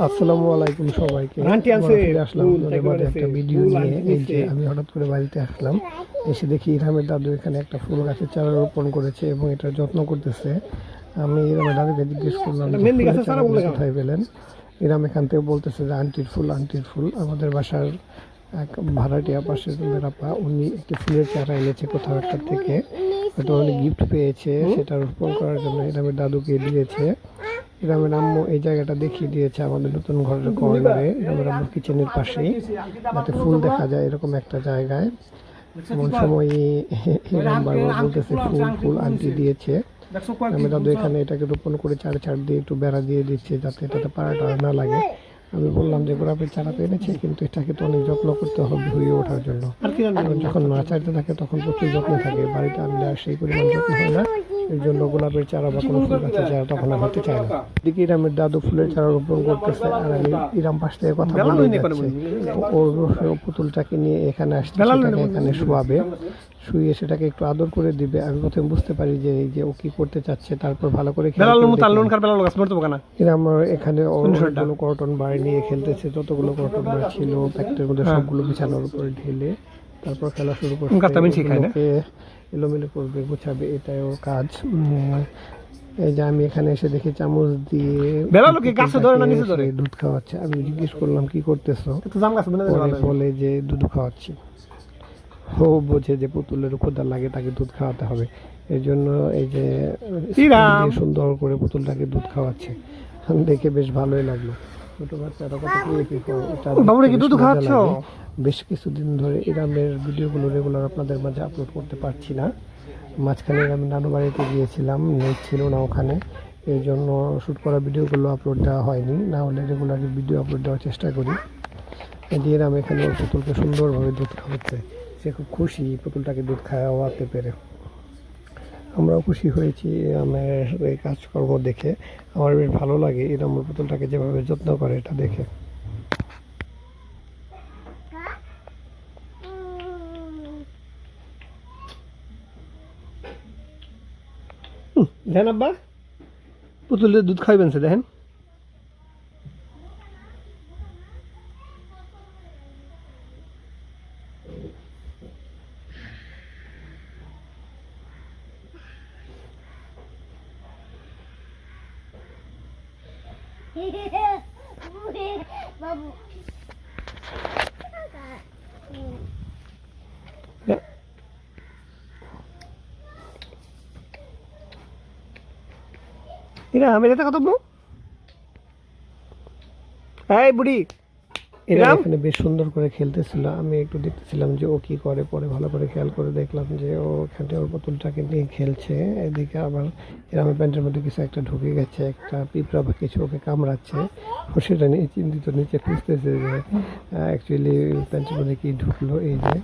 আসসালামু আলাইকুম সবাইকে। ফিরে আসলাম আপনাদের মাঝে একটা ভিডিও নিয়ে। এই যে আমি হঠাৎ করে বাড়িতে আসলাম, এসে দেখি ইরহামের দাদু এখানে একটা ফুল গাছের চারা রোপণ করেছে এবং এটার যত্ন করতেছে। আমি ইরহামের দাদুকে জিজ্ঞেস করলাম যে ফুলের চারাগুলো কোথায় পেলেন। ইরহাম এখান থেকে বলতেছে যে আন্টির ফুল। আমাদের বাসার এক ভাড়াটিয়া পাশের আপা, উনি একটি ফুলের চারা এনেছে কোথাও একটা থেকে, হয়তো উনি গিফট পেয়েছে, সেটা রোপণ করার জন্য ইরহামের দাদুকে দিয়েছে। ইরহামের আম্মু এই জায়গাটা দেখিয়ে দিয়েছে আমাদের নতুন ঘরের কর্নারে, ইরহামের আম্মুর কিচেনের পাশেই, যাতে ফুল দেখা যায় এরকম একটা জায়গায়। এমন সময় ইরহাম বারবার বলতেছে ফুল আন্টি দিয়েছে। আমি দাদু এখানে এটাকে রোপণ করে চার দিয়ে একটু বেড়া দিয়ে দিচ্ছে, যাতে এটাতে পাড়াটা না লাগে। আমি বললাম যে গোলাপের চারা তো এনেছে, কিন্তু এটাকে তো অনেক যত্ন করতে হবে হয়ে ওঠার জন্য। যখন না চাইতে থাকে তখন প্রচুর যত্ন থাকে, বাড়িতে আনলে আর সেই পরিমাণ যত্ন হয় না। এই জন্য গোলাপের চারা বা কোনো ফুল গাছের চারা তখন আর হতে চায় না। এদিকে ইরহামের দাদু ফুলের চারা রোপণ করতেছে, আর আমি ইরহাম পাশ থেকে কথা বলে যাচ্ছে। ওর পুতুলটাকে নিয়ে এখানে আসছে, সেটাকে এখানে শোয়াবে, শুয়ে সেটাকে একটু আদর করে দিবে। আমি প্রথমে বুঝতে পারি যে এই যে ও কি করতে চাচ্ছে, তারপর ভালো করে ইরহাম এখানে অনেকগুলো কটন বার নিয়ে খেলতেছে। যতগুলো কটন বার ছিল প্যাকেটের মধ্যে সবগুলো বিছানোর উপরে ঢেলে তারপর খেলা শুরু করছে। এলোমেলো করবে, গোছাবে, এটাই ওর কাজ। এই যে আমি এখানে এসে দেখি চামচ দিয়ে দুধ খাওয়াচ্ছে। আমি জিজ্ঞেস করলাম কি করতেছো, বলে যে দুধ খাওয়াচ্ছি। ও বোঝে যে পুতুলের ক্ষুধা লাগে, তাকে দুধ খাওয়াতে হবে, এই জন্য এই যে সুন্দর করে পুতুলটাকে দুধ খাওয়াচ্ছে। দেখে বেশ ভালোই লাগলো। ছোট বাচ্চারা কত লাগে। বেশ কিছুদিন ধরে ইরহামের ভিডিওগুলো রেগুলার আপনাদের মাঝে আপলোড করতে পারছি না। মাঝখানে আমি নানু বাড়িতে গিয়েছিলাম, নেট ছিল না ওখানে, এই জন্য শ্যুট করা ভিডিওগুলো আপলোড দেওয়া হয়নি। না হলে রেগুলারলি ভিডিও আপলোড দেওয়ার চেষ্টা করি। ইরহাম এখানে ওর পুতুলকে সুন্দরভাবে দুধ খাওয়াচ্ছে। সে খুব খুশি পুতুলটাকে দুধ খাওয়াতে পেরে। আমরাও খুশি হয়েছি আমার এই কাজকর্ম দেখে। আমার বেশ ভালো লাগে ইরহাম ওর পুতুলটাকে যেভাবে যত্ন করে এটা দেখে। দেখেন আব্বা, পুতুলের দুধ খাইবেন সে, দেখেন। ইরহাম এটা কত এই বুড়ি এখানে বেশ সুন্দর করে খেলতেছিল। আমি একটু দেখতেছিলাম যে ও কি করে, পরে ভালো করে খেয়াল করে দেখলাম যে ও এখানে ওর পুতুলটাকে নিয়ে খেলছে। এদিকে আবার ইরহামের প্যান্টের মধ্যে কিছু একটা ঢুকে গেছে, একটা পিঁপড়া বা কিছু ওকে কামড়াচ্ছে। ও সেটা নিয়ে চিন্তিত, নিচে খুঁজতেছে যে অ্যাকচুয়ালি প্যান্টের মধ্যে কি ঢুকলো। এই যে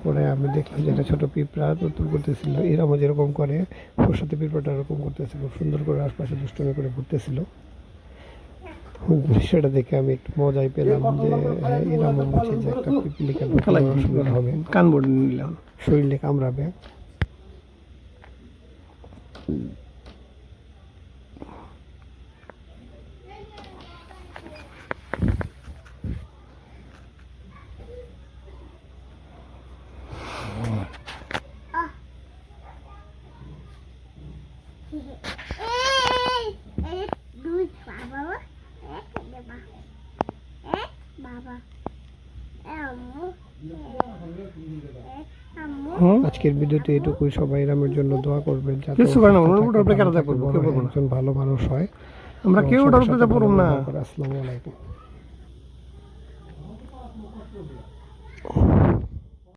পরে আমি দেখলাম যে একটা ছোটো পিঁপড়া তুলতুল করতেছিল। ইরহামও যেরকম করে ওর সাথে পিঁপড়াটা এরকম করতেছিল, সুন্দর করে আশপাশে দুষ্টুমি করে ঘুরতেছিল। সেটা দেখে আমি একটু মজাই পেলাম যে ইরহাম বলছে যে একটা পিপিলিকা অসুবিধা হবে, কানবোর্ড নিলাম, শরীরে কামড়াবে। আজকের ভিডিওতে এটুকুই। সবাই ইরহামের জন্য দোয়া করবেন যাতে একজন ভালো মানুষ হয়। আমরা কেউ আসসালামু আলাইকুম।